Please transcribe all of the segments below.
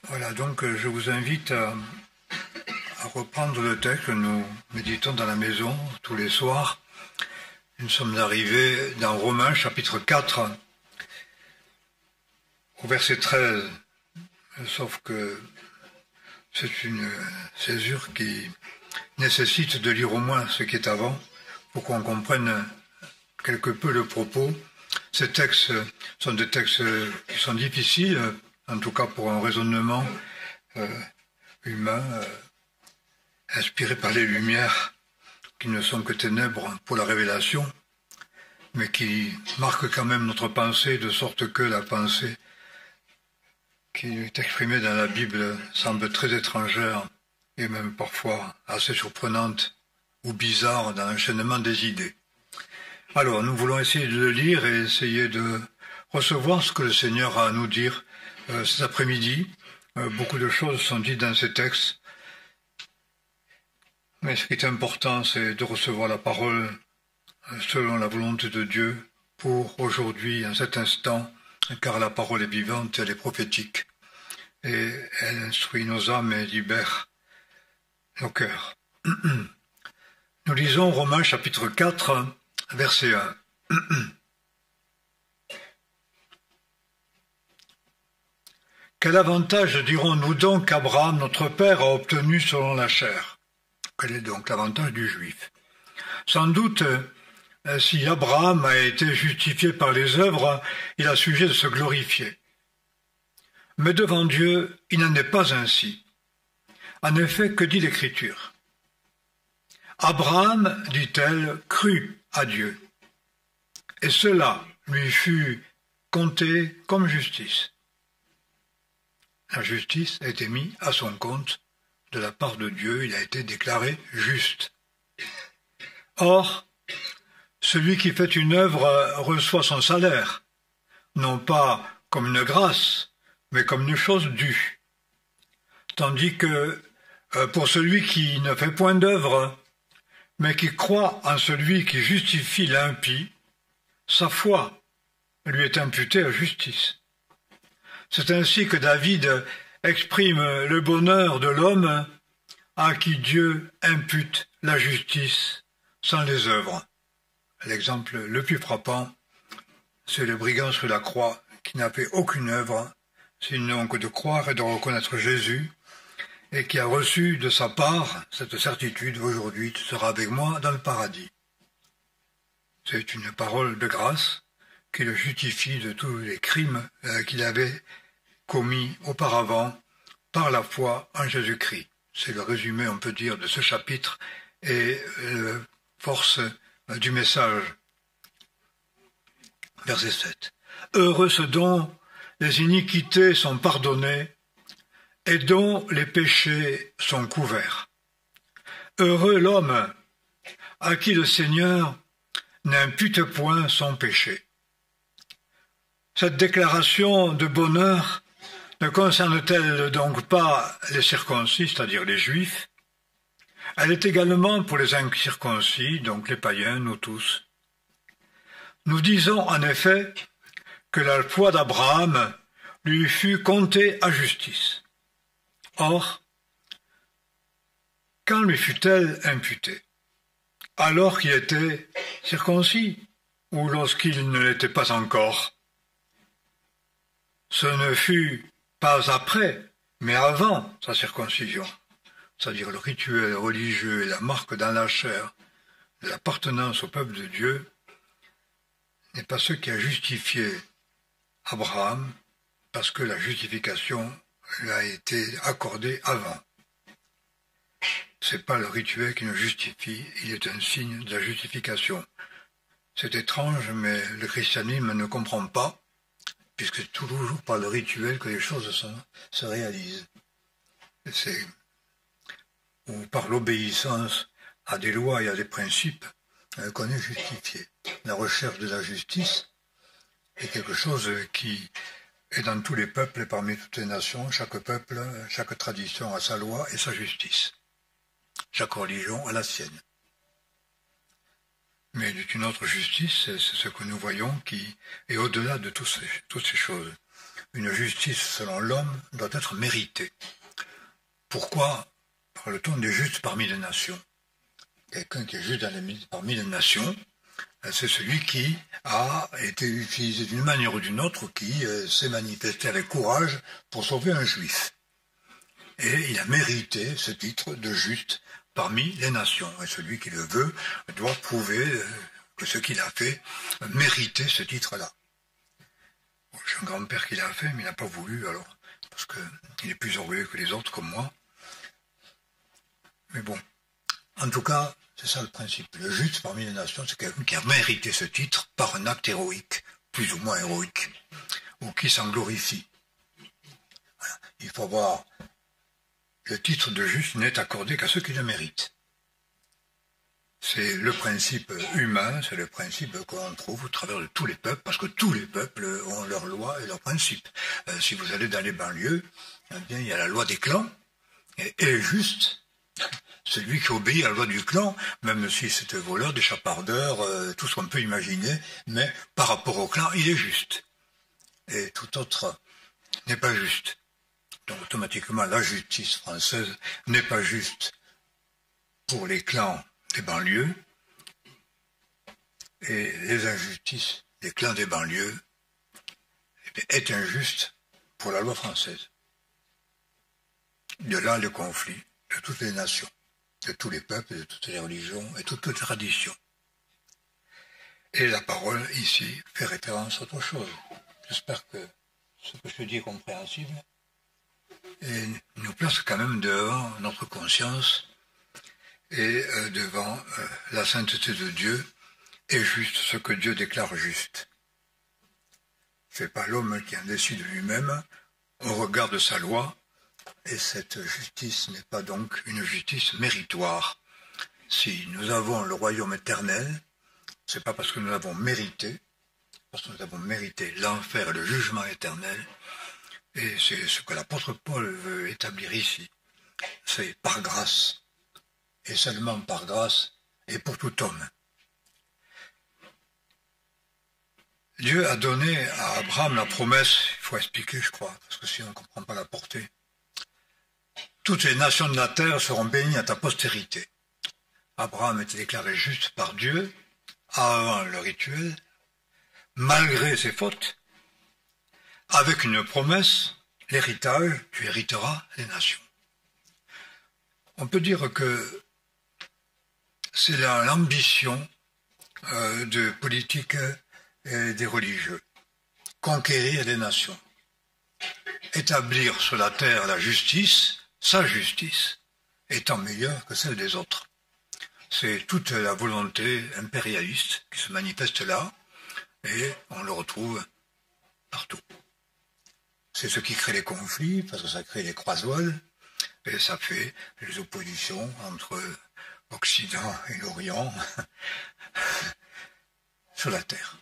Voilà, donc je vous invite à reprendre le texte que nous méditons dans la maison tous les soirs. Nous sommes arrivés dans Romains chapitre 4 au verset 13, sauf que c'est une césure qui nécessite de lire au moins ce qui est avant pour qu'on comprenne quelque peu le propos. Ces textes sont des textes qui sont difficiles, en tout cas pour un raisonnement humain, inspiré par les Lumières, qui ne sont que ténèbres pour la révélation, mais qui marquent quand même notre pensée, de sorte que la pensée qui est exprimée dans la Bible semble très étrangère et même parfois assez surprenante ou bizarre dans l'enchaînement des idées. Alors, nous voulons essayer de le lire et essayer de recevoir ce que le Seigneur a à nous dire cet après-midi. Beaucoup de choses sont dites dans ces textes, mais ce qui est important, c'est de recevoir la parole selon la volonté de Dieu pour aujourd'hui, en cet instant, car la parole est vivante, elle est prophétique, et elle instruit nos âmes et libère nos cœurs. Nous lisons Romains chapitre 4, verset 1. Quel avantage dirons-nous donc qu'Abraham, notre père, a obtenu selon la chair? Quel est donc l'avantage du juif? Sans doute, si Abraham a été justifié par les œuvres, il a sujet de se glorifier. Mais devant Dieu, il n'en est pas ainsi. En effet, que dit l'Écriture? Abraham, dit-elle, crut à Dieu, et cela lui fut compté comme justice. La justice a été mise à son compte de la part de Dieu, il a été déclaré juste. Or, celui qui fait une œuvre reçoit son salaire, non pas comme une grâce, mais comme une chose due. Tandis que pour celui qui ne fait point d'œuvre, mais qui croit en celui qui justifie l'impie, sa foi lui est imputée à justice. C'est ainsi que David exprime le bonheur de l'homme à qui Dieu impute la justice sans les œuvres. L'exemple le plus frappant, c'est le brigand sur la croix qui n'a fait aucune œuvre, sinon que de croire et de reconnaître Jésus, et qui a reçu de sa part cette certitude: aujourd'hui tu seras avec moi dans le paradis. C'est une parole de grâce qui le justifie de tous les crimes qu'il avait commis auparavant par la foi en Jésus-Christ. C'est le résumé, on peut dire, de ce chapitre et force du message. Verset 7. Heureux ceux dont les iniquités sont pardonnées et dont les péchés sont couverts. Heureux l'homme à qui le Seigneur n'impute point son péché. Cette déclaration de bonheur ne concerne-t-elle donc pas les circoncis, c'est-à-dire les Juifs? Elle est également pour les incirconcis, donc les païens, nous tous. Nous disons en effet que la foi d'Abraham lui fut comptée à justice. Or, quand lui fut-elle imputée? Alors qu'il était circoncis ou lorsqu'il ne l'était pas encore? Ce ne fut pas après, mais avant sa circoncision, c'est-à-dire le rituel religieux et la marque dans la chair de l'appartenance au peuple de Dieu, n'est pas ce qui a justifié Abraham, parce que la justification lui a été accordée avant. C'est pas le rituel qui nous justifie, il est un signe de la justification. C'est étrange, mais le christianisme ne comprend pas, puisque c'est toujours par le rituel que les choses se réalisent. C'est ou par l'obéissance à des lois et à des principes qu'on est justifié. La recherche de la justice est quelque chose qui est dans tous les peuples et parmi toutes les nations. Chaque peuple, chaque tradition a sa loi et sa justice. Chaque religion a la sienne. Mais il y a une autre justice, c'est ce que nous voyons qui est au-delà de toutes ces choses. une justice selon l'homme doit être méritée. Pourquoi parle-t-on des justes parmi les nations? Quelqu'un qui est juste parmi les nations, c'est celui qui a été utilisé d'une manière ou d'une autre, qui s'est manifesté avec courage pour sauver un juif. Et il a mérité ce titre de juste parmi les nations. Et celui qui le veut doit prouver que ce qu'il a fait méritait ce titre-là. Bon, j'ai un grand-père qui l'a fait, mais il n'a pas voulu, alors, parce qu'il est plus orgueilleux que les autres, comme moi. Mais bon, en tout cas, c'est ça le principe. Le juste parmi les nations, c'est quelqu'un qui a mérité ce titre par un acte héroïque, plus ou moins héroïque, ou qui s'en glorifie. Voilà. Il faut voir, le titre de juste n'est accordé qu'à ceux qui le méritent. C'est le principe humain, c'est le principe qu'on trouve au travers de tous les peuples, parce que tous les peuples ont leurs lois et leurs principes. Si vous allez dans les banlieues, eh bien, il y a la loi des clans, et juste, celui qui obéit à la loi du clan, même si c'est un voleur, des chapardeurs, tout ce qu'on peut imaginer, mais par rapport au clan, il est juste. Et tout autre n'est pas juste. Donc automatiquement, la justice française n'est pas juste pour les clans des banlieues, et les injustices des clans des banlieues est injuste pour la loi française. De là le conflit de toutes les nations, de tous les peuples, de toutes les religions et de toutes les traditions. Et la parole ici fait référence à autre chose. J'espère que ce que je dis est compréhensible et nous place quand même devant notre conscience et devant la sainteté de Dieu et juste ce que Dieu déclare juste. C'est pas l'homme qui en décide lui-même au regard de sa loi, et cette justice n'est pas donc une justice méritoire. Si nous avons le royaume éternel, c'est pas parce que nous l'avons mérité, parce que nous avons mérité l'enfer et le jugement éternel, et c'est ce que l'apôtre Paul veut établir ici. C'est par grâce, et seulement par grâce, et pour tout homme. Dieu a donné à Abraham la promesse, il faut expliquer je crois, parce que sinon on ne comprend pas la portée. Toutes les nations de la terre seront bénies à ta postérité. Abraham était déclaré juste par Dieu, avant le rituel, malgré ses fautes, avec une promesse, l'héritage, tu hériteras les nations. On peut dire que c'est l'ambition de politique et des religieux. Conquérir les nations. Établir sur la terre la justice, sa justice, étant meilleure que celle des autres. C'est toute la volonté impérialiste qui se manifeste là, et on le retrouve partout. C'est ce qui crée les conflits, parce que ça crée les croisades, et ça fait les oppositions entre l'Occident et l'Orient sur la terre.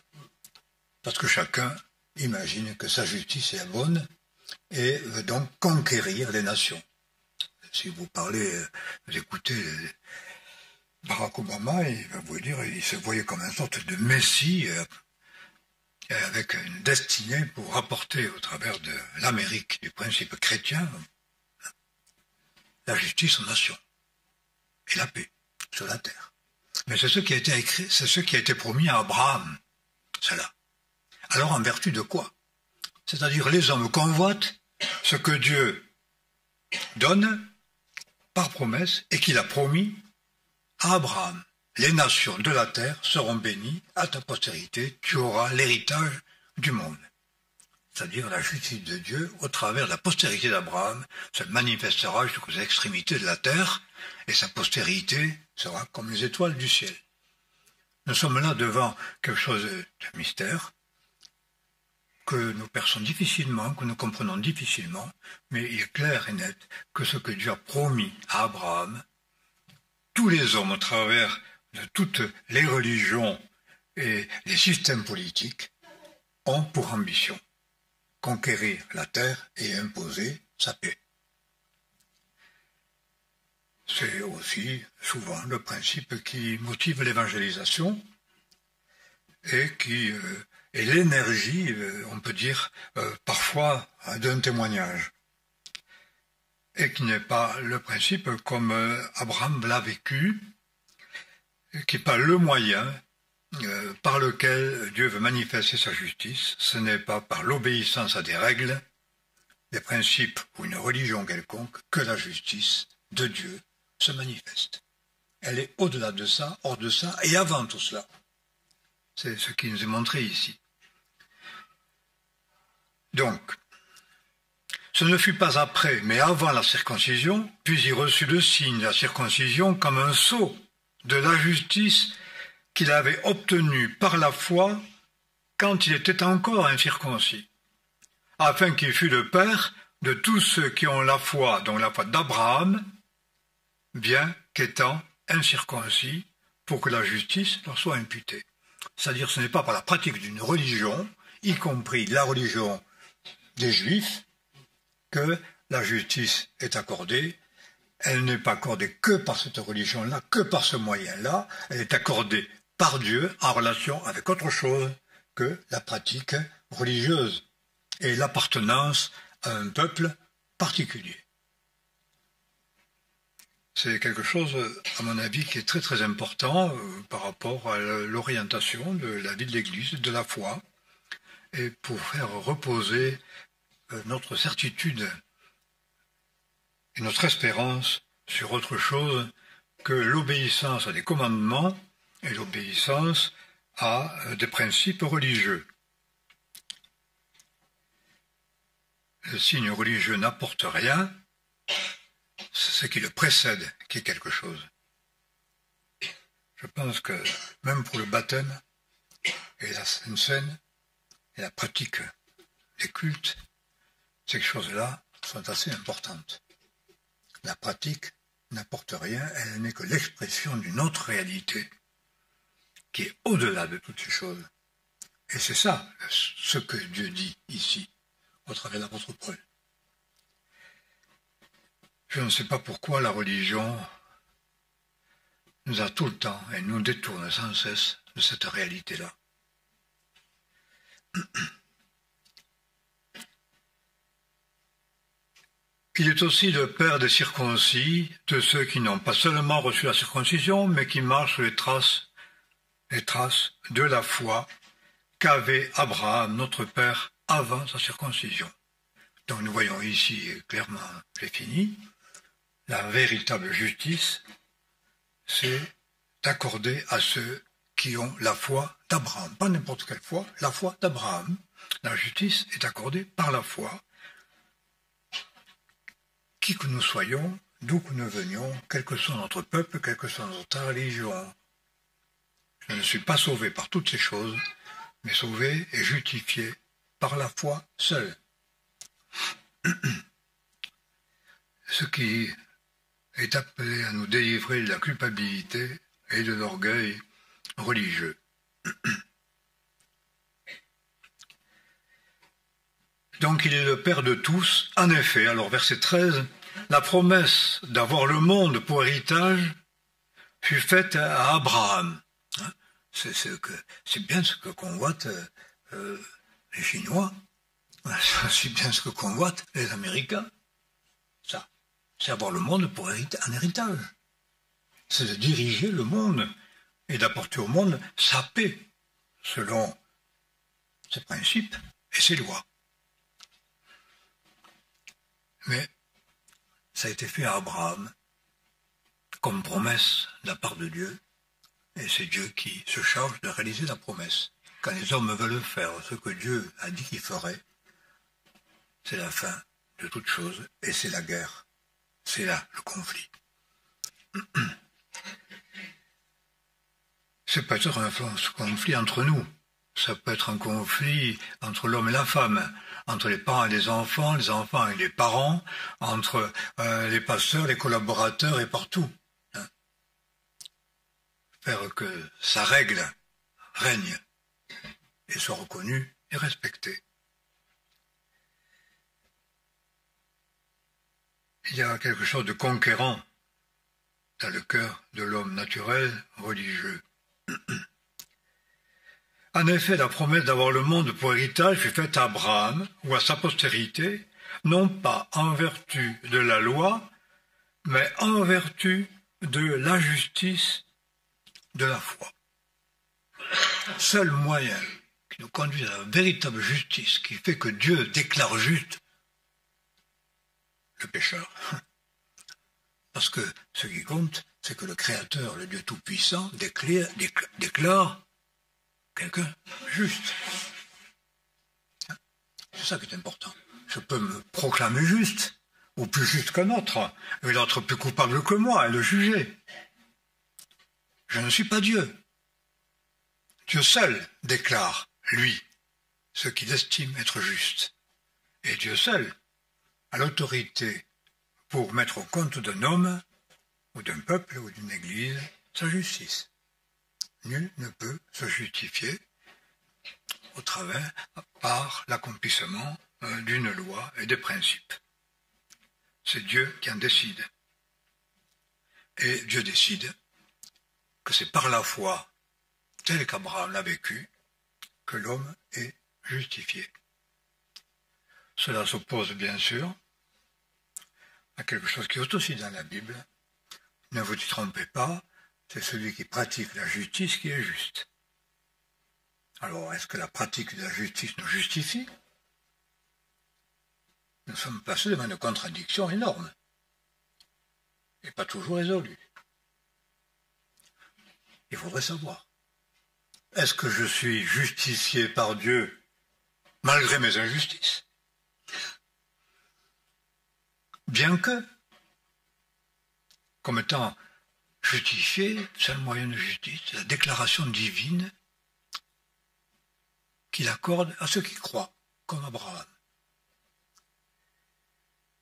Parce que chacun imagine que sa justice est la bonne et veut donc conquérir les nations. Si vous parlez, vous écoutez Barack Obama, il va vous dire, il se voyait comme une sorte de messie avec une destinée pour apporter au travers de l'Amérique, du principe chrétien, la justice aux nations et la paix sur la terre. Mais c'est ce qui a été écrit, c'est ce qui a été promis à Abraham, cela. Alors en vertu de quoi? C'est-à-dire les hommes convoitent ce que Dieu donne par promesse et qu'il a promis à Abraham. Les nations de la terre seront bénies à ta postérité, tu auras l'héritage du monde. C'est-à-dire la justice de Dieu au travers de la postérité d'Abraham se manifestera jusqu'aux extrémités de la terre et sa postérité sera comme les étoiles du ciel. Nous sommes là devant quelque chose de mystère que nous perçons difficilement, que nous comprenons difficilement, mais il est clair et net que ce que Dieu a promis à Abraham, tous les hommes au travers de toutes les religions et les systèmes politiques ont pour ambition conquérir la terre et imposer sa paix. C'est aussi souvent le principe qui motive l'évangélisation et qui et l'énergie, on peut dire, parfois d'un témoignage. Et qui n'est pas le principe comme Abraham l'a vécu, qui n'est pas le moyen par lequel Dieu veut manifester sa justice. Ce n'est pas par l'obéissance à des règles, des principes ou une religion quelconque que la justice de Dieu se manifeste. Elle est au-delà de ça, hors de ça, et avant tout cela. C'est ce qui nous est montré ici. Donc, ce ne fut pas après, mais avant la circoncision, puis il reçut le signe de la circoncision comme un sceau de la justice qu'il avait obtenue par la foi quand il était encore incirconcis, afin qu'il fût le père de tous ceux qui ont la foi, dont la foi d'Abraham, bien qu'étant incirconcis, pour que la justice leur soit imputée. C'est-à-dire ce n'est pas par la pratique d'une religion, y compris la religion des Juifs, que la justice est accordée. Elle n'est pas accordée que par cette religion-là, que par ce moyen-là. Elle est accordée par Dieu en relation avec autre chose que la pratique religieuse et l'appartenance à un peuple particulier. C'est quelque chose, à mon avis, qui est très très important par rapport à l'orientation de la vie de l'Église, de la foi, et pour faire reposer notre certitude et notre espérance sur autre chose que l'obéissance à des commandements et l'obéissance à des principes religieux. Le signe religieux n'apporte rien, c'est ce qui le précède qui est quelque chose. Je pense que même pour le baptême et la Sainte Seine et la pratique des cultes, ces choses-là sont assez importantes. La pratique n'apporte rien, elle n'est que l'expression d'une autre réalité qui est au-delà de toutes ces choses. Et c'est ça ce que Dieu dit ici, au travers de l'apôtre Paul. Je ne sais pas pourquoi la religion nous a tout le temps et nous détourne sans cesse de cette réalité-là. Il est aussi le père des circoncis, de ceux qui n'ont pas seulement reçu la circoncision, mais qui marchent sur les traces de la foi qu'avait Abraham, notre père, avant sa circoncision. Donc nous voyons ici clairement, c'est fini, la véritable justice, c'est d'accorder à ceux qui ont la foi d'Abraham, pas n'importe quelle foi, la foi d'Abraham. La justice est accordée par la foi. Qui que nous soyons, d'où que nous venions, quel que soit notre peuple, quelle que soit notre religion. Je ne suis pas sauvé par toutes ces choses, mais sauvé et justifié par la foi seule. Ce qui est appelé à nous délivrer de la culpabilité et de l'orgueil religieux. Donc il est le Père de tous. En effet, alors verset 13, la promesse d'avoir le monde pour héritage fut faite à Abraham. C'est bien ce que convoitent les Chinois, c'est bien ce que convoitent les Américains. Ça, c'est avoir le monde pour un héritage. C'est de diriger le monde et d'apporter au monde sa paix, selon ses principes et ses lois. Mais ça a été fait à Abraham comme promesse de la part de Dieu, et c'est Dieu qui se charge de réaliser la promesse. Quand les hommes veulent faire ce que Dieu a dit qu'il ferait, c'est la fin de toute chose, et c'est la guerre. C'est là le conflit. C'est peut-être un conflit entre nous. Ça peut être un conflit entre l'homme et la femme, entre les parents et les enfants et les parents, entre les pasteurs, les collaborateurs et partout. Hein. Faire que sa règle règne et soit reconnue et respectée. Il y a quelque chose de conquérant dans le cœur de l'homme naturel religieux. En effet, la promesse d'avoir le monde pour héritage fut faite à Abraham ou à sa postérité, non pas en vertu de la loi, mais en vertu de la justice de la foi. Seul moyen qui nous conduit à la véritable justice, qui fait que Dieu déclare juste le pécheur. Parce que ce qui compte, c'est que le Créateur, le Dieu Tout-Puissant, déclare quelqu'un juste. C'est ça qui est important. Je peux me proclamer juste, ou plus juste qu'un autre, et l'autre plus coupable que moi, et le juger. Je ne suis pas Dieu. Dieu seul déclare, lui, ce qu'il estime être juste. Et Dieu seul a l'autorité pour mettre au compte d'un homme, ou d'un peuple, ou d'une église, sa justice. Nul ne peut se justifier au travers, par l'accomplissement d'une loi et des principes. C'est Dieu qui en décide. Et Dieu décide que c'est par la foi, tel qu'Abraham l'a vécu, que l'homme est justifié. Cela s'oppose bien sûr à quelque chose qui est aussi dans la Bible. Ne vous y trompez pas, c'est celui qui pratique la justice qui est juste. Alors, est-ce que la pratique de la justice nous justifie? Nous sommes placés devant une contradiction énorme et pas toujours résolue. Il faudrait savoir. Est-ce que je suis justifié par Dieu malgré mes injustices? Bien que, comme étant justifié, c'est le moyen de justice, c'est la déclaration divine qu'il accorde à ceux qui croient, comme Abraham.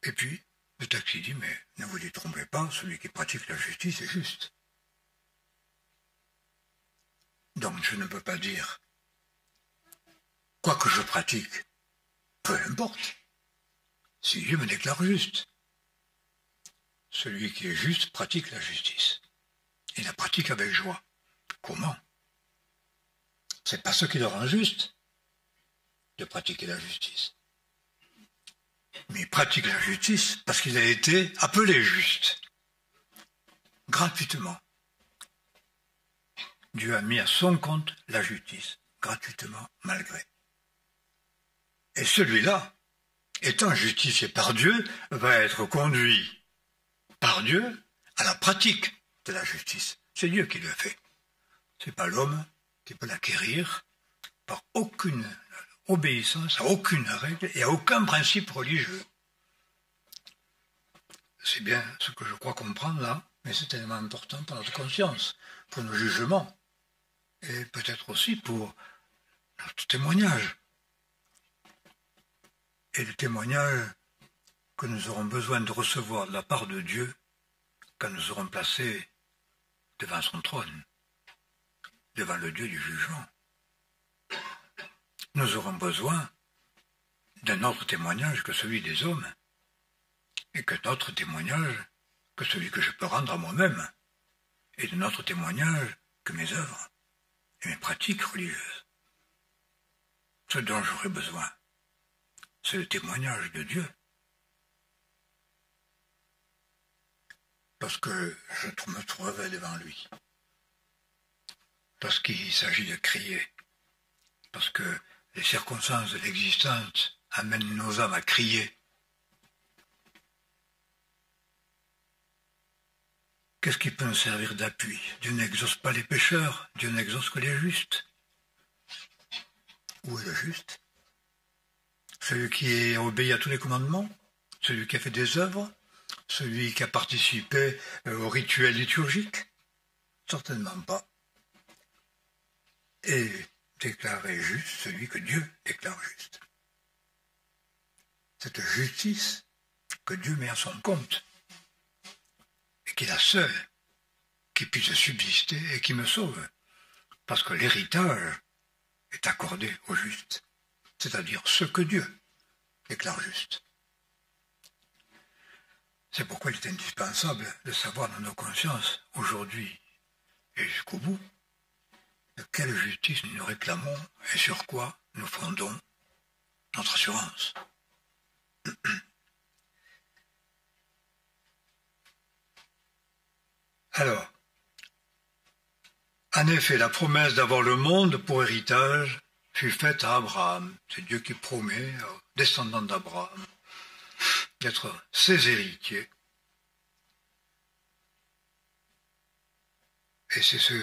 Et puis, le texte dit, mais ne vous y trompez pas, celui qui pratique la justice est juste. Donc je ne peux pas dire, quoi que je pratique, peu importe, si Dieu me déclare juste. Celui qui est juste pratique la justice. Il la pratique avec joie. Comment? C'est pas ce qui le rend juste de pratiquer la justice. Mais il pratique la justice parce qu'il a été appelé juste. Gratuitement. Dieu a mis à son compte la justice, gratuitement, malgré. Et celui-là, étant justifié par Dieu, va être conduit par Dieu à la pratique de la justice. C'est Dieu qui le fait. C'est pas l'homme qui peut l'acquérir par aucune obéissance à aucune règle et à aucun principe religieux. C'est bien ce que je crois comprendre là, mais c'est tellement important pour notre conscience, pour nos jugements, et peut-être aussi pour notre témoignage. Et le témoignage que nous aurons besoin de recevoir de la part de Dieu quand nous serons placés devant son trône, devant le Dieu du jugement. Nous aurons besoin d'un autre témoignage que celui des hommes, et que d'autres témoignages que celui que je peux rendre à moi-même, et d'un autre témoignage que mes œuvres et mes pratiques religieuses. Ce dont j'aurai besoin, c'est le témoignage de Dieu. Lorsque je me trouverai devant lui, lorsqu'il s'agit de crier, parce que les circonstances de l'existence amènent nos âmes à crier. Qu'est-ce qui peut nous servir d'appui? Dieu n'exauce pas les pécheurs, Dieu n'exauce que les justes. Où est le juste? Celui qui a obéi à tous les commandements? Celui qui a fait des œuvres? Celui qui a participé au rituel liturgique? Certainement pas. Et déclarer juste celui que Dieu déclare juste. Cette justice que Dieu met à son compte et qui est la seule qui puisse subsister et qui me sauve. Parce que l'héritage est accordé au juste, c'est-à-dire ce que Dieu déclare juste. C'est pourquoi il est indispensable de savoir dans nos consciences, aujourd'hui et jusqu'au bout, de quelle justice nous réclamons et sur quoi nous fondons notre assurance. Alors, en effet, la promesse d'avoir le monde pour héritage fut faite à Abraham. C'est Dieu qui promet aux descendants d'Abraham d'être ses héritiers. Et c'est ce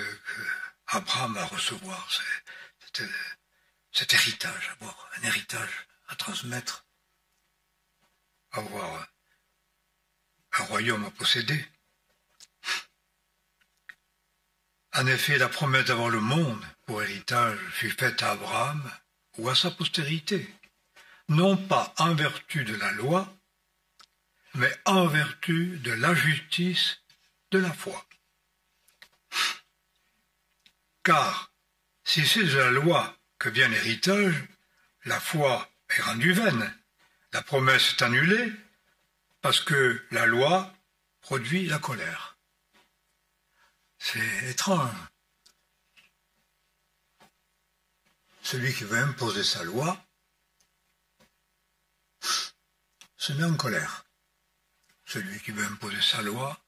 qu'Abraham va recevoir, cet héritage, avoir un héritage à transmettre, avoir un royaume à posséder. En effet, la promesse d'avoir le monde pour héritage fut faite à Abraham ou à sa postérité, non pas en vertu de la loi, mais en vertu de la justice de la foi. Car si c'est de la loi que vient l'héritage, la foi est rendue vaine, la promesse est annulée, parce que la loi produit la colère. C'est étrange. Celui qui veut imposer sa loi se met en colère. Celui qui veut imposer sa loi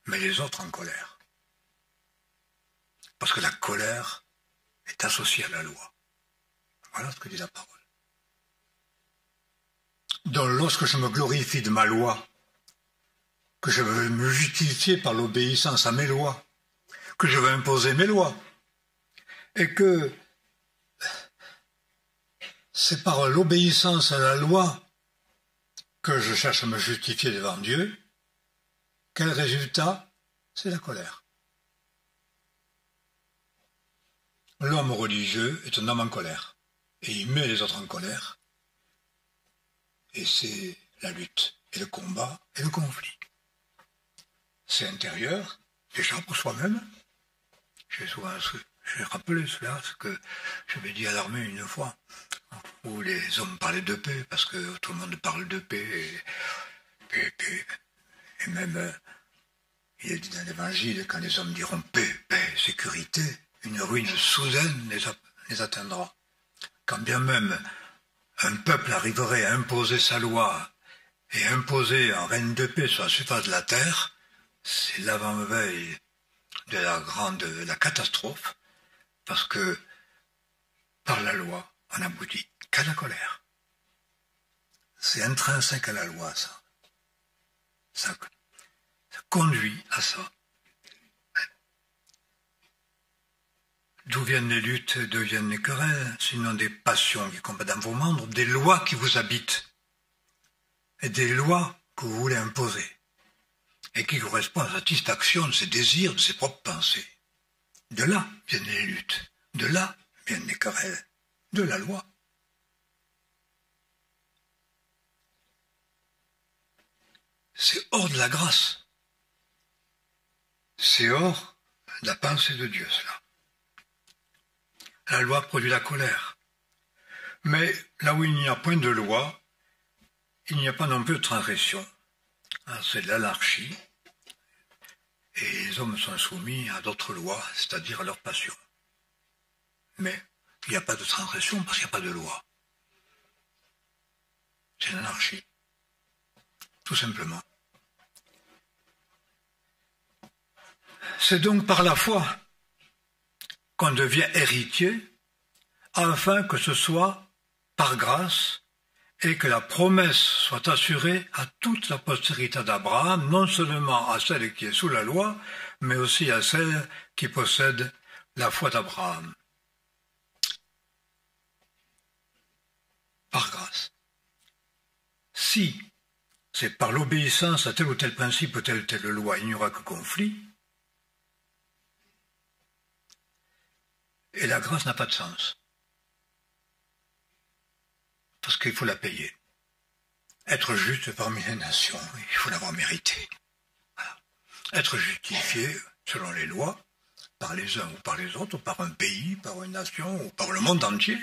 met les autres en colère. Parce que la colère est associée à la loi. Voilà ce que dit la parole. Donc lorsque je me glorifie de ma loi, que je veux me justifier par l'obéissance à mes lois, que je veux imposer mes lois, et que c'est par l'obéissance à la loi que je cherche à me justifier devant Dieu, quel résultat? C'est la colère. L'homme religieux est un homme en colère, et il met les autres en colère, et c'est la lutte, et le combat, et le conflit. C'est intérieur, déjà pour soi-même. J'ai rappelé cela, ce que j'avais dit à l'armée une fois, où les hommes parlaient de paix, parce que tout le monde parle de paix, et même, il est dit dans l'Évangile, quand les hommes diront paix, paix, sécurité, une ruine soudaine les atteindra. Quand bien même un peuple arriverait à imposer sa loi et imposer un règne de paix sur la surface de la terre, c'est l'avant-veille de la catastrophe, parce que par la loi, on n'aboutit qu'à la colère. C'est intrinsèque à la loi, ça. Ça conduit à ça. D'où viennent les luttes, d'où viennent les querelles, sinon des passions qui combattent dans vos membres, des lois qui vous habitent, et des lois que vous voulez imposer, et qui correspondent à la satisfaction de ses désirs, de ses propres pensées. De là viennent les luttes, de là viennent les querelles, de la loi. C'est hors de la grâce. C'est hors de la pensée de Dieu, cela. La loi produit la colère. Mais là où il n'y a point de loi, il n'y a pas non plus de transgression. C'est de l'anarchie. Et les hommes sont soumis à d'autres lois, c'est-à-dire à leur passion. Mais il n'y a pas de transgression parce qu'il n'y a pas de loi. C'est l'anarchie. Tout simplement. C'est donc par la foi qu'on devient héritier, afin que ce soit par grâce et que la promesse soit assurée à toute la postérité d'Abraham, non seulement à celle qui est sous la loi, mais aussi à celle qui possède la foi d'Abraham. Par grâce. Si c'est par l'obéissance à tel ou tel principe ou telle loi, il n'y aura que conflit, et la grâce n'a pas de sens. Parce qu'il faut la payer. Être juste parmi les nations, il faut l'avoir mérité. Voilà. Être justifié selon les lois, par les uns ou par les autres, ou par un pays, par une nation, ou par le monde entier,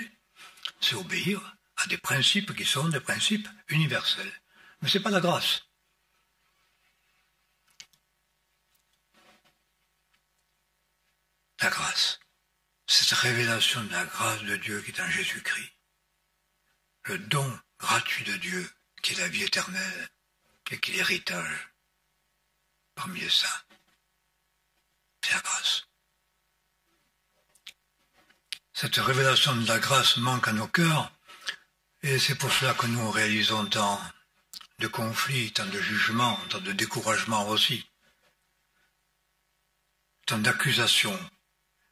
c'est obéir à des principes qui sont des principes universels. Mais ce n'est pas la grâce. La grâce, cette révélation de la grâce de Dieu qui est en Jésus-Christ, le don gratuit de Dieu qui est la vie éternelle et qui est l'héritage parmi les saints. C'est la grâce. Cette révélation de la grâce manque à nos cœurs et c'est pour cela que nous réalisons tant de conflits, tant de jugements, tant de découragements aussi, tant d'accusations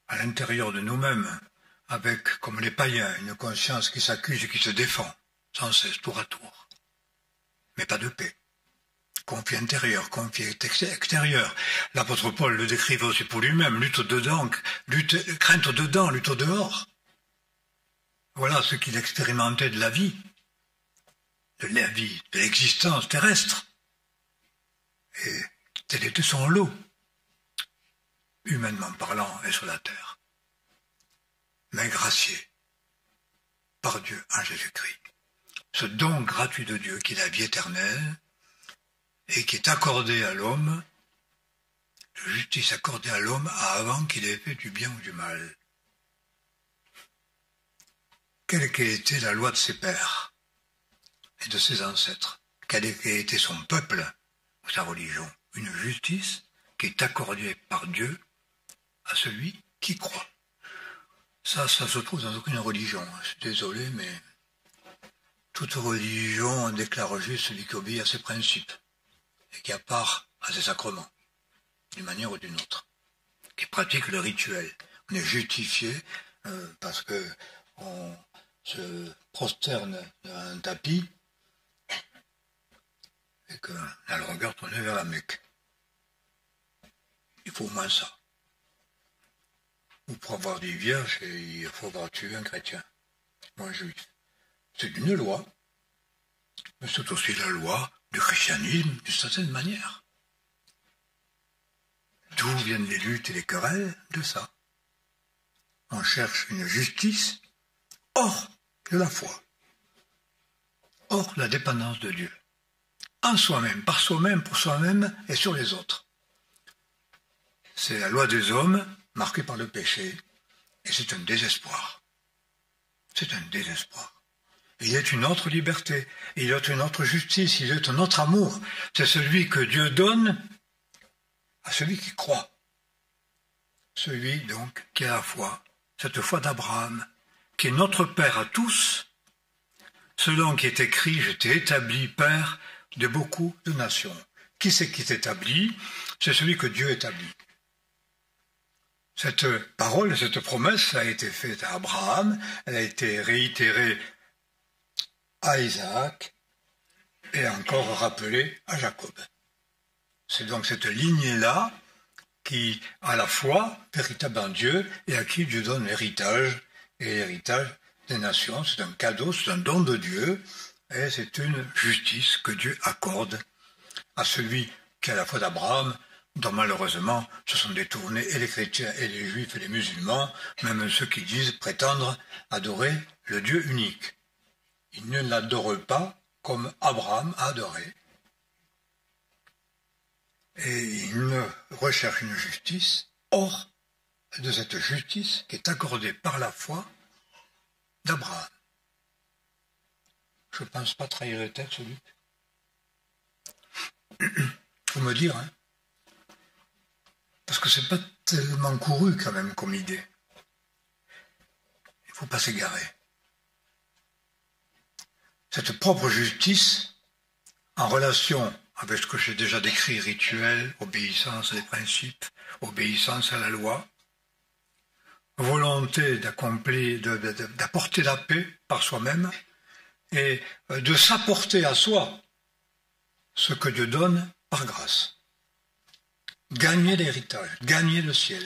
à l'intérieur de nous-mêmes, avec, comme les païens, une conscience qui s'accuse et qui se défend, sans cesse, tour à tour. Mais pas de paix. Conflit intérieur, conflit extérieur. L'apôtre Paul le décrivait aussi pour lui-même, lutte dedans, crainte au dedans, lutte au dehors. Voilà ce qu'il expérimentait de la vie, de l'existence terrestre. Et tel était son lot, humainement parlant, et sur la terre. Mais gracié par Dieu en Jésus-Christ. Ce don gratuit de Dieu qui est la vie éternelle et qui est accordé à l'homme, la justice accordée à l'homme avant qu'il ait fait du bien ou du mal. Quelle était la loi de ses pères et de ses ancêtres? Quel était son peuple ou sa religion? Une justice qui est accordée par Dieu à celui qui croit. Ça se trouve dans aucune religion. Je suis désolé, mais toute religion déclare juste celui qui obéit à ses principes et qui a part à ses sacrements, d'une manière ou d'une autre, qui pratique le rituel. On est justifié parce que on se prosterne dans un tapis et que la longueur tournée vers la Mecque. Il faut au moins ça. Ou pour avoir des vierges, il faut avoir tué un chrétien, ou un juif. C'est une loi, mais c'est aussi la loi du christianisme d'une certaine manière. D'où viennent les luttes et les querelles? De ça. On cherche une justice hors de la foi, hors de la dépendance de Dieu, en soi-même, par soi-même, pour soi-même et sur les autres. C'est la loi des hommes marquée par le péché, et c'est un désespoir. C'est un désespoir. Il y a une autre liberté, il y a une autre justice, il y a un autre amour. C'est celui que Dieu donne à celui qui croit. Celui, donc, qui a la foi, cette foi d'Abraham, qui est notre Père à tous, selon qui est écrit, je t'ai établi Père de beaucoup de nations. Qui c'est qui t'établit? C'est celui que Dieu établit. Cette parole, cette promesse a été faite à Abraham, elle a été réitérée à Isaac et encore rappelée à Jacob. C'est donc cette lignée-là qui a la foi véritable en Dieu et à qui Dieu donne l'héritage, et l'héritage des nations. C'est un cadeau, c'est un don de Dieu, et c'est une justice que Dieu accorde à celui qui a la foi d'Abraham, dont malheureusement se sont détournés et les chrétiens et les juifs et les musulmans, même ceux qui disent prétendre adorer le Dieu unique. Ils ne l'adorent pas comme Abraham a adoré. Et ils recherchent une justice hors de cette justice qui est accordée par la foi d'Abraham. Je ne pense pas trahir le texte, Luc. Faut me dire, hein. Parce que c'est pas tellement couru quand même comme idée. Il ne faut pas s'égarer. Cette propre justice, en relation avec ce que j'ai déjà décrit, rituel, obéissance des principes, obéissance à la loi, volonté d'accomplir, d'apporter la paix par soi-même et de s'apporter à soi ce que Dieu donne par grâce. Gagner l'héritage, gagner le ciel.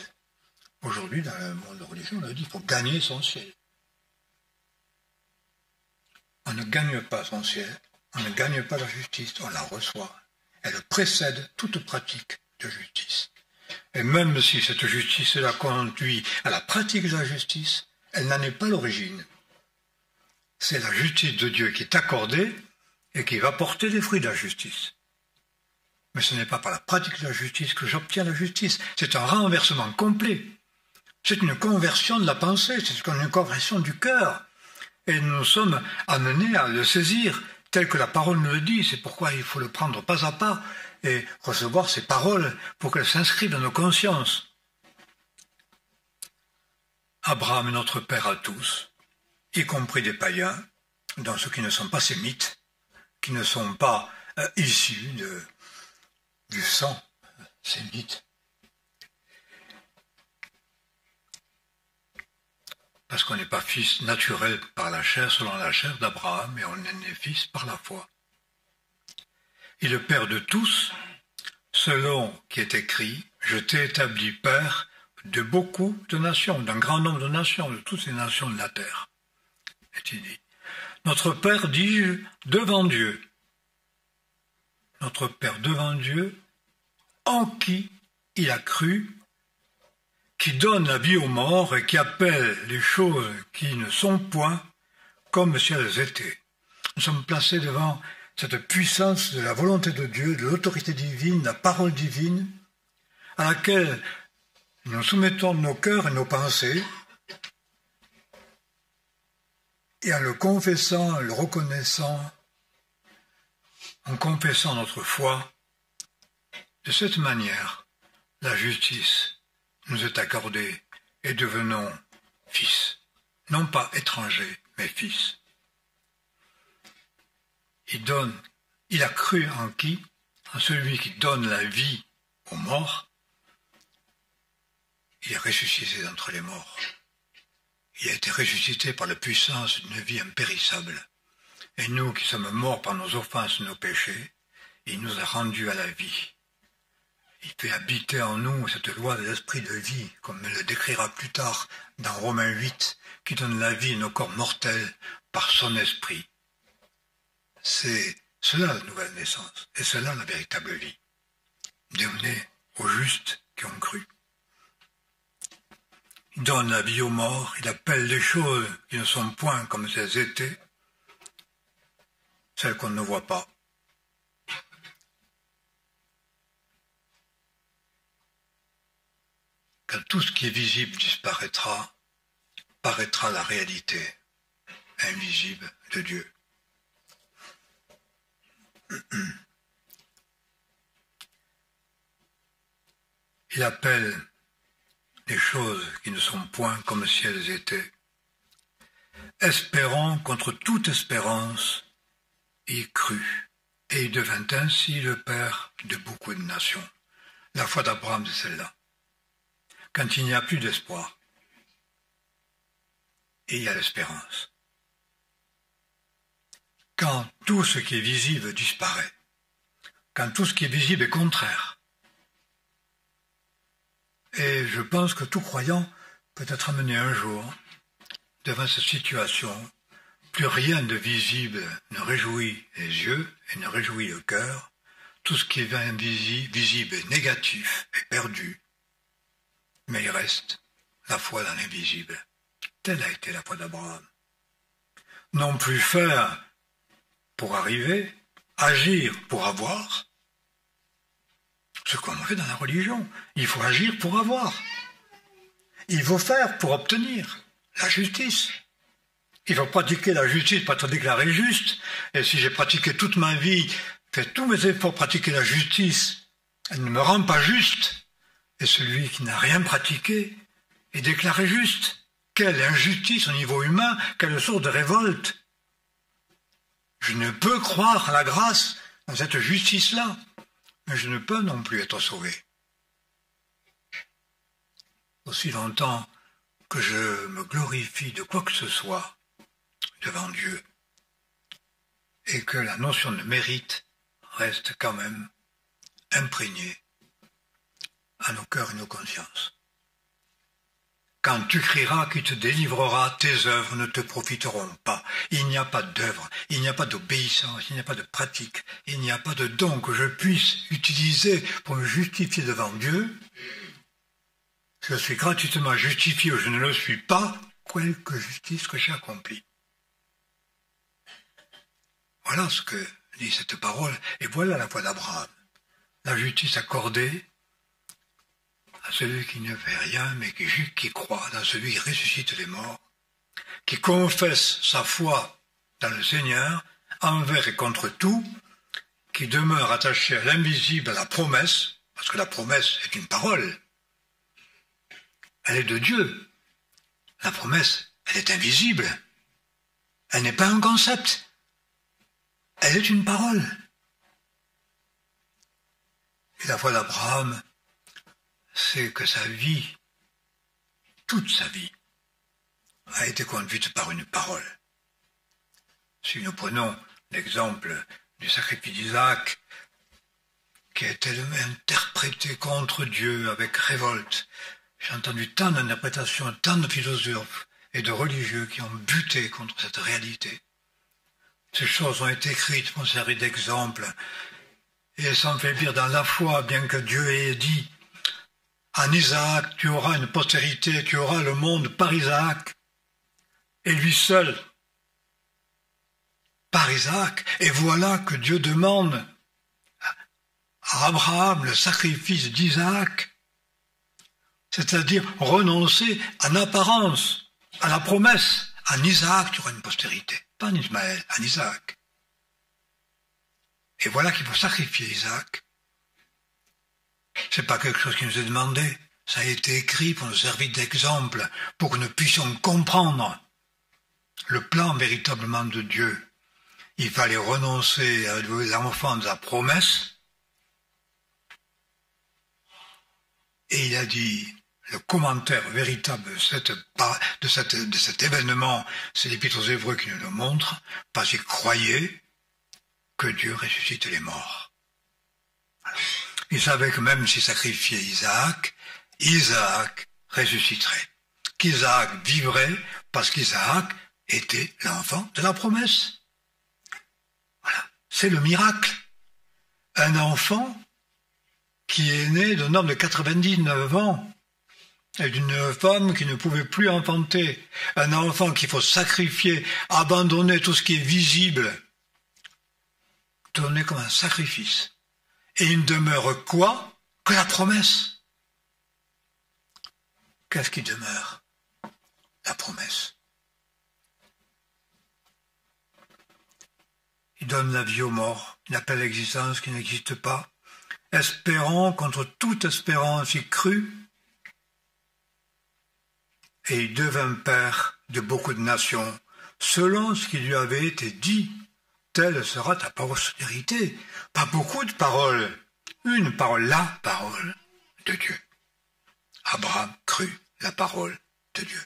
Aujourd'hui, dans le monde de religion, on a dit qu'il faut gagner son ciel. On ne gagne pas son ciel, on ne gagne pas la justice, on la reçoit. Elle précède toute pratique de justice. Et même si cette justice-là conduit à la pratique de la justice, elle n'en est pas l'origine. C'est la justice de Dieu qui est accordée et qui va porter les fruits de la justice. Mais ce n'est pas par la pratique de la justice que j'obtiens la justice. C'est un renversement complet C'est une conversion de la pensée, c'est une conversion du cœur. Et nous sommes amenés à le saisir tel que la parole nous le dit. C'est pourquoi il faut le prendre pas à pas et recevoir ces paroles pour qu'elles s'inscrivent dans nos consciences. Abraham est notre père à tous, y compris des païens, dans ceux qui ne sont pas sémites, qui ne sont pas issus du sang sémite. Parce qu'on n'est pas fils naturel par la chair, selon la chair d'Abraham, mais on est né fils par la foi. Et le Père de tous, selon qui est écrit, je t'ai établi Père de beaucoup de nations, d'un grand nombre de nations, de toutes les nations de la terre. Est-il dit. Notre Père, dis-je, devant Dieu. Notre Père devant Dieu, en qui il a cru, qui donne la vie aux morts et qui appelle les choses qui ne sont point comme si elles étaient. Nous sommes placés devant cette puissance de la volonté de Dieu, de l'autorité divine, de la parole divine, à laquelle nous soumettons nos cœurs et nos pensées, et en le confessant, en le reconnaissant, en confessant notre foi, de cette manière, la justice nous est accordée et devenons fils, non pas étrangers, mais fils. Il a cru en qui? En celui qui donne la vie aux morts. Il est ressuscité d'entre les morts. Il a été ressuscité par la puissance d'une vie impérissable. Et nous qui sommes morts par nos offenses et nos péchés, il nous a rendus à la vie. Il fait habiter en nous cette loi de l'esprit de vie, comme le décrira plus tard dans Romains 8, qui donne la vie à nos corps mortels par son esprit. C'est cela la nouvelle naissance, et cela la véritable vie. Donnée aux justes qui ont cru. Il donne la vie aux morts, il appelle les choses qui ne sont point comme elles étaient, celles qu'on ne voit pas. Quand tout ce qui est visible disparaîtra, paraîtra la réalité invisible de Dieu. Il appelle les choses qui ne sont point comme si elles étaient. Espérant contre toute espérance, il crut, et il devint ainsi le père de beaucoup de nations. La foi d'Abraham, c'est celle-là. Quand il n'y a plus d'espoir, et il y a l'espérance. Quand tout ce qui est visible disparaît, quand tout ce qui est visible est contraire. Et je pense que tout croyant peut être amené un jour devant cette situation. Plus rien de visible ne réjouit les yeux et ne réjouit le cœur. Tout ce qui est visible est négatif et perdu. Mais il reste la foi dans l'invisible. Telle a été la foi d'Abraham. Non plus faire pour arriver, agir pour avoir. Ce qu'on fait dans la religion. Il faut agir pour avoir. Il faut faire pour obtenir la justice. Il faut pratiquer la justice pour être déclaré juste. Et si j'ai pratiqué toute ma vie, fait tous mes efforts pour pratiquer la justice, elle ne me rend pas juste. Et celui qui n'a rien pratiqué est déclaré juste. Quelle injustice au niveau humain, quelle sorte de révolte. Je ne peux croire à la grâce dans cette justice-là, mais je ne peux non plus être sauvé. Aussi longtemps que je me glorifie de quoi que ce soit devant Dieu, et que la notion de mérite reste quand même imprégnée à nos cœurs et nos consciences. Quand tu crieras qui te délivrera, tes œuvres ne te profiteront pas. Il n'y a pas d'œuvre, il n'y a pas d'obéissance, il n'y a pas de pratique, il n'y a pas de don que je puisse utiliser pour me justifier devant Dieu. Je suis gratuitement justifié ou je ne le suis pas, quelque justice que j'ai accomplie. Voilà ce que dit cette parole, et voilà la foi d'Abraham. La justice accordée à celui qui ne fait rien, mais qui croit, dans celui qui ressuscite les morts, qui confesse sa foi dans le Seigneur, envers et contre tout, qui demeure attaché à l'invisible, à la promesse, parce que la promesse est une parole. Elle est de Dieu. La promesse, elle est invisible. Elle n'est pas un concept. Elle est une parole. Et la foi d'Abraham, c'est que sa vie, toute sa vie, a été conduite par une parole. Si nous prenons l'exemple du sacrifice d'Isaac, qui a été interprété contre Dieu avec révolte, j'ai entendu tant d'interprétations, tant de philosophes et de religieux qui ont buté contre cette réalité. Ces choses ont été écrites pour servir d'exemple, et elles s'enfaiblirent dans la foi, bien que Dieu ait dit « En Isaac, tu auras une postérité, tu auras le monde par Isaac, et lui seul, par Isaac. » Et voilà que Dieu demande à Abraham le sacrifice d'Isaac, c'est-à-dire renoncer en apparence à la promesse. En Isaac, tu auras une postérité. Pas en Ismaël, en Isaac. Et voilà qu'il faut sacrifier Isaac. C'est pas quelque chose qui nous est demandé. Ça a été écrit pour nous servir d'exemple, pour que nous puissions comprendre le plan véritablement de Dieu. Il fallait renoncer à l'enfant de la promesse. Et il a dit, le commentaire véritable de cet événement, c'est l'Épître aux Hébreux qui nous le montre, parce qu'il croyait que Dieu ressuscite les morts. Voilà. Il savait que même s'il sacrifiait Isaac, Isaac ressusciterait. Qu'Isaac vivrait parce qu'Isaac était l'enfant de la promesse. Voilà. C'est le miracle. Un enfant qui est né d'un homme de 99 ans et d'une femme qui ne pouvait plus enfanter. Un enfant qu'il faut sacrifier, abandonner tout ce qui est visible, donner comme un sacrifice. Et il ne demeure quoi? Que la promesse. Qu'est-ce qui demeure? La promesse. Il donne la vie aux morts, il appelle l'existence qui n'existe pas, espérant contre toute espérance il crut, et il devint père de beaucoup de nations, selon ce qui lui avait été dit. Telle sera ta postérité. Pas beaucoup de paroles, une parole, la parole de Dieu. Abraham crut la parole de Dieu.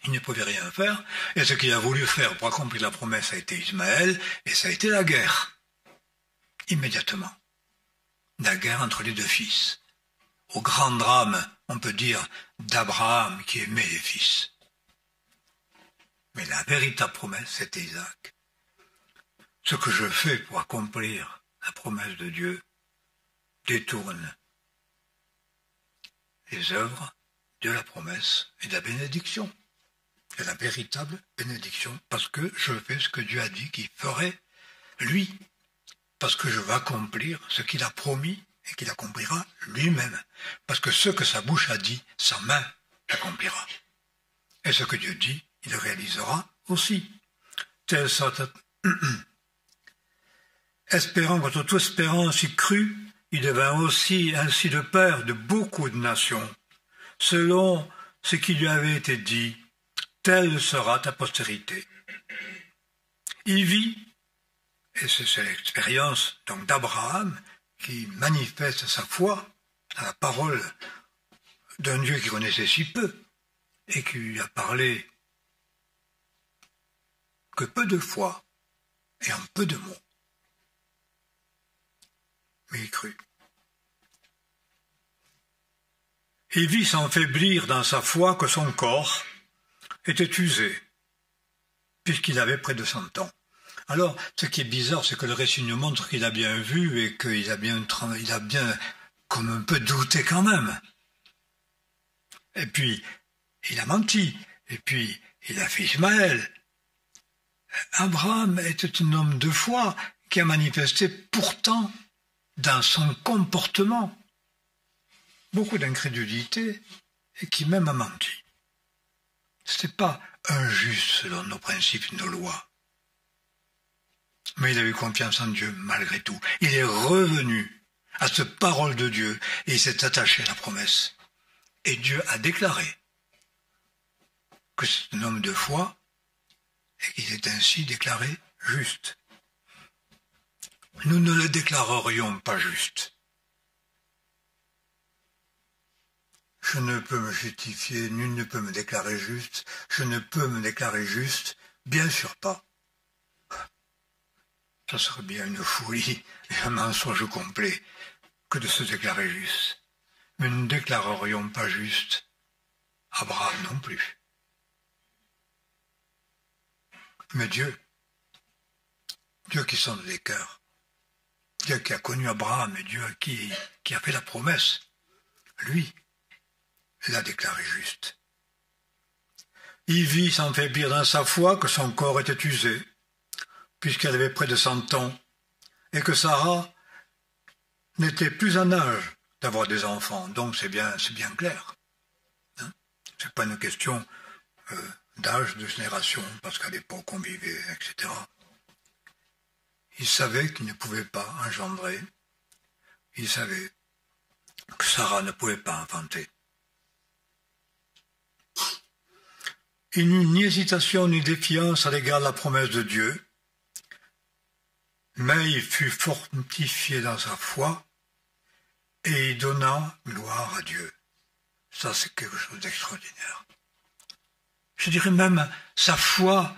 Il ne pouvait rien faire, et ce qu'il a voulu faire pour accomplir la promesse a été Ismaël, et ça a été la guerre. Immédiatement. La guerre entre les deux fils. Au grand drame, on peut dire, d'Abraham qui aimait les fils. Mais la véritable promesse, c'était Isaac. Ce que je fais pour accomplir la promesse de Dieu détourne les œuvres de la promesse et de la bénédiction. Et la véritable bénédiction, parce que je fais ce que Dieu a dit qu'il ferait, lui, parce que je vais accomplir ce qu'il a promis et qu'il accomplira lui-même. Parce que ce que sa bouche a dit, sa main l'accomplira. Et ce que Dieu dit, il le réalisera aussi. Telle sorte... Espérant contre toute espérance il crut, il devint aussi ainsi le père de beaucoup de nations, selon ce qui lui avait été dit, telle sera ta postérité. Il vit, et c'est l'expérience donc d'Abraham qui manifeste sa foi à la parole d'un Dieu qu'il connaissait si peu et qui lui a parlé que peu de fois et en peu de mots. Mais il crut. Il vit s'enfaiblir dans sa foi que son corps était usé, puisqu'il avait près de 100 ans. Alors, ce qui est bizarre, c'est que le récit nous montre qu'il a bien vu et qu'il a bien, comme un peu douté quand même. Et puis, il a menti. Et puis, il a fait Ismaël. Abraham était un homme de foi qui a manifesté pourtant dans son comportement beaucoup d'incrédulité et qui même a menti. Ce n'était pas un juste selon nos principes, nos lois. Mais il a eu confiance en Dieu malgré tout. Il est revenu à cette parole de Dieu et il s'est attaché à la promesse. Et Dieu a déclaré que c'est un homme de foi et qu'il est ainsi déclaré juste. Nous ne le déclarerions pas juste. Je ne peux me justifier, nul ne peut me déclarer juste, je ne peux me déclarer juste, bien sûr pas. Ça serait bien une folie et un mensonge complet que de se déclarer juste. Mais nous ne déclarerions pas juste Abraham non plus. Mais Dieu qui sonde les cœurs, Dieu qui a connu Abraham et Dieu qui a fait la promesse, lui, l'a déclaré juste. Il vit s'enfaiblir dans sa foi que son corps était usé, puisqu'elle avait près de 100 ans, et que Sarah n'était plus en âge d'avoir des enfants. Donc c'est bien clair. Hein? C'est pas une question d'âge, de génération, parce qu'à l'époque on vivait, etc. Il savait qu'il ne pouvait pas engendrer. Il savait que Sarah ne pouvait pas enfanter. Il n'eut ni hésitation ni défiance à l'égard de la promesse de Dieu, mais il fut fortifié dans sa foi et il donna gloire à Dieu. Ça, c'est quelque chose d'extraordinaire. Je dirais même, sa foi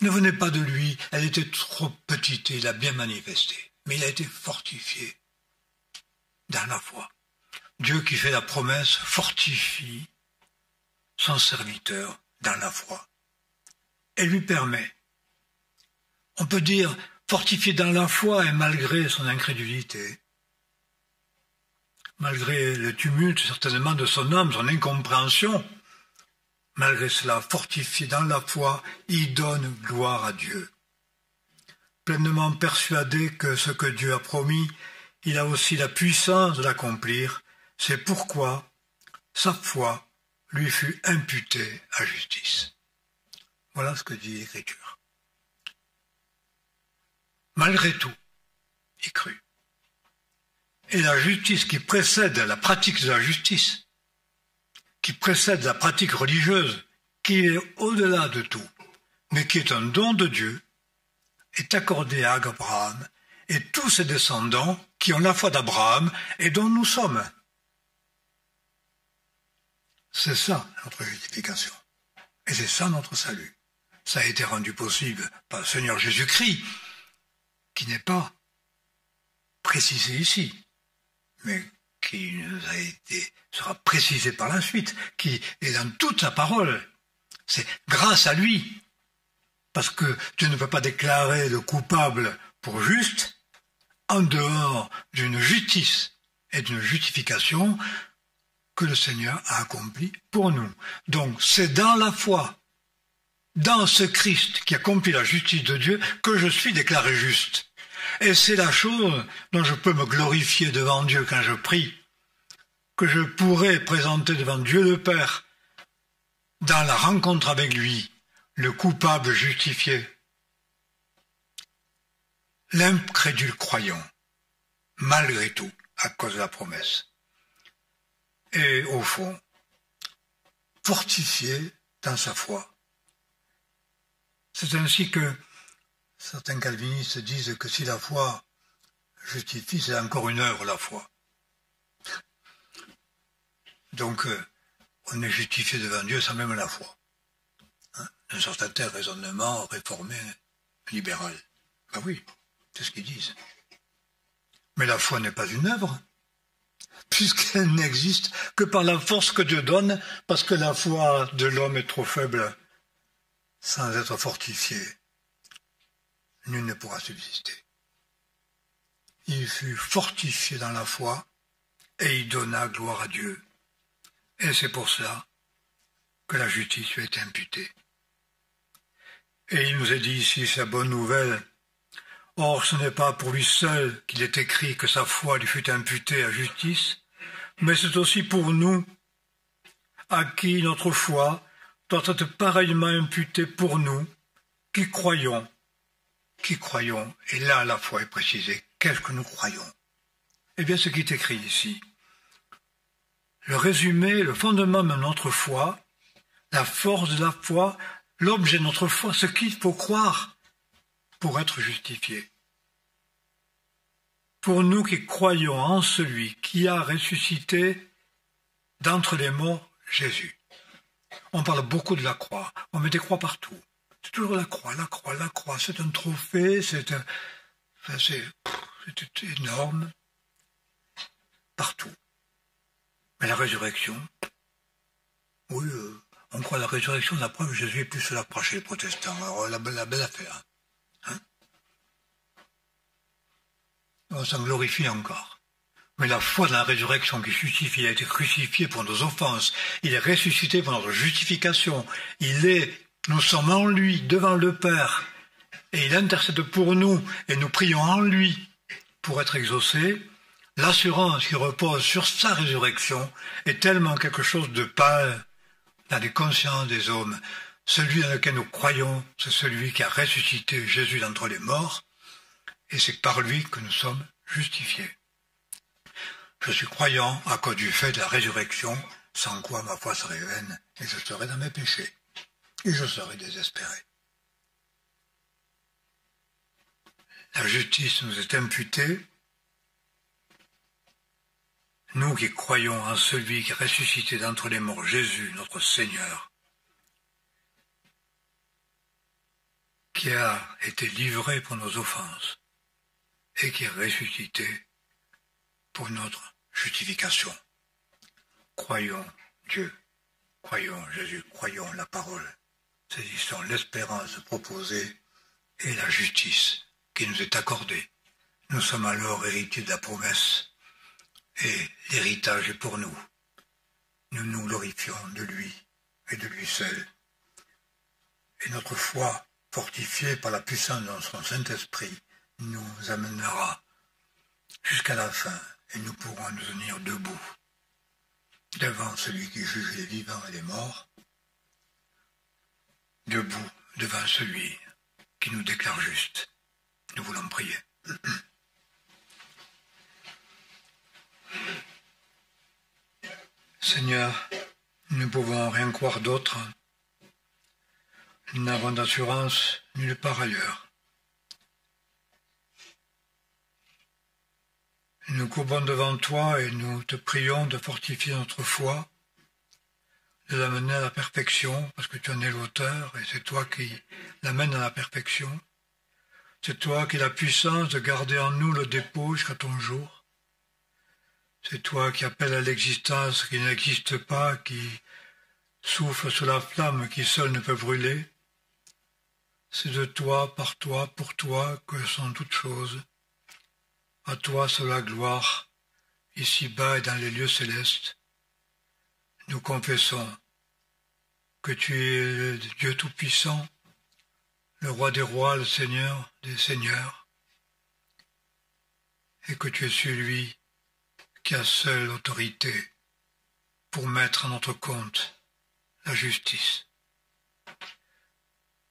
ne venait pas de lui, elle était trop petite et il a bien manifesté. Mais il a été fortifié dans la foi. Dieu qui fait la promesse fortifie son serviteur dans la foi. Elle lui permet, on peut dire, fortifié dans la foi et malgré son incrédulité, malgré le tumulte certainement de son âme, son incompréhension, malgré cela, fortifié dans la foi, il donne gloire à Dieu. Pleinement persuadé que ce que Dieu a promis, il a aussi la puissance de l'accomplir. C'est pourquoi sa foi lui fut imputée à justice. Voilà ce que dit l'Écriture. Malgré tout, il crut. Et la justice qui précède la pratique de la justice, qui précède la pratique religieuse, qui est au-delà de tout, mais qui est un don de Dieu, est accordée à Abraham et tous ses descendants qui ont la foi d'Abraham et dont nous sommes. C'est ça notre justification. Et c'est ça notre salut. Ça a été rendu possible par le Seigneur Jésus-Christ, qui n'est pas précisé ici, mais qui nous a été, sera précisé par la suite, qui est dans toute sa parole. C'est grâce à lui, parce que Dieu ne peut pas déclarer le coupable pour juste en dehors d'une justice et d'une justification que le Seigneur a accompli pour nous. Donc c'est dans la foi, dans ce Christ qui accomplit la justice de Dieu, que je suis déclaré juste. Et c'est la chose dont je peux me glorifier devant Dieu quand je prie, que je pourrai présenter devant Dieu le Père, dans la rencontre avec lui, le coupable justifié, l'incrédule croyant, malgré tout, à cause de la promesse. Et au fond, fortifié dans sa foi. C'est ainsi que certains calvinistes disent que si la foi justifie, c'est encore une œuvre, la foi. Donc, on est justifié devant Dieu sans même la foi. Hein? Un certain raisonnement réformé, libéral. Ben oui, c'est ce qu'ils disent. Mais la foi n'est pas une œuvre, puisqu'elle n'existe que par la force que Dieu donne, parce que la foi de l'homme est trop faible, sans être fortifié. Nul ne pourra subsister. Il fut fortifié dans la foi et il donna gloire à Dieu. Et c'est pour cela que la justice lui est imputée. Et il nous est dit ici sa bonne nouvelle. Or, ce n'est pas pour lui seul qu'il est écrit que sa foi lui fut imputée à justice, mais c'est aussi pour nous, à qui notre foi doit être pareillement imputée pour nous, qui croyons, et là la foi est précisée, qu'est-ce que nous croyons? Eh bien, ce qui est écrit ici, le résumé, le fondement de notre foi, la force de la foi, l'objet de notre foi, ce qu'il faut croire pour être justifié. Pour nous qui croyons en celui qui a ressuscité d'entre les morts Jésus. On parle beaucoup de la croix, on met des croix partout. C'est toujours la croix, c'est un trophée, c'est énorme, partout. Mais la résurrection, oui, on croit à la résurrection, la preuve, Jésus est plus là chez les protestants. Alors, la belle affaire. Hein, on s'en glorifie encore. Mais la foi de la résurrection qui justifie, il a été crucifié pour nos offenses, il est ressuscité pour notre justification, nous sommes en lui, devant le Père, et il intercède pour nous, et nous prions en lui pour être exaucés. L'assurance qui repose sur sa résurrection est tellement quelque chose de pâle dans les consciences des hommes. Celui dans lequel nous croyons, c'est celui qui a ressuscité Jésus d'entre les morts, et c'est par lui que nous sommes justifiés. Je suis croyant à cause du fait de la résurrection, sans quoi ma foi serait vaine, et je serais dans mes péchés, et je serais désespéré. La justice nous est imputée, nous qui croyons en celui qui est ressuscité d'entre les morts, Jésus, notre Seigneur, qui a été livré pour nos offenses et qui est ressuscité pour notre justification. Croyons Dieu, croyons Jésus, croyons la parole. Saisissons l'espérance proposée et la justice qui nous est accordée. Nous sommes alors héritiers de la promesse et l'héritage est pour nous. Nous nous glorifions de lui et de lui seul. Et notre foi, fortifiée par la puissance de son Saint-Esprit, nous amènera jusqu'à la fin et nous pourrons nous tenir debout devant celui qui juge les vivants et les morts, debout devant celui qui nous déclare juste. Nous voulons prier. Seigneur, nous ne pouvons rien croire d'autre. Nous n'avons d'assurance nulle part ailleurs. Nous nous courbons devant toi et nous te prions de fortifier notre foi, de l'amener à la perfection, parce que tu en es l'auteur et c'est toi qui l'amènes à la perfection. C'est toi qui as la puissance de garder en nous le dépôt jusqu'à ton jour. C'est toi qui appelles à l'existence qui n'existe pas, qui souffle sous la flamme qui seule ne peut brûler. C'est de toi, par toi, pour toi que sont toutes choses. À toi seule la gloire, ici-bas et dans les lieux célestes. Nous confessons que tu es le Dieu Tout-Puissant, le Roi des rois, le Seigneur des seigneurs, et que tu es celui qui a seule autorité pour mettre à notre compte la justice.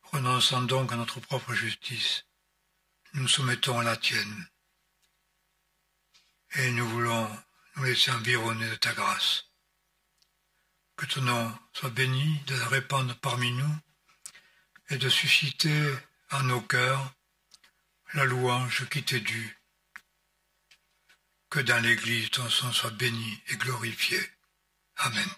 Renonçant donc à notre propre justice, nous soumettons à la tienne, et nous voulons nous laisser environner de ta grâce. Que ton nom soit béni, de la répandre parmi nous, et de susciter en nos cœurs la louange qui t'est due. Que dans l'Église ton sang soit béni et glorifié. Amen.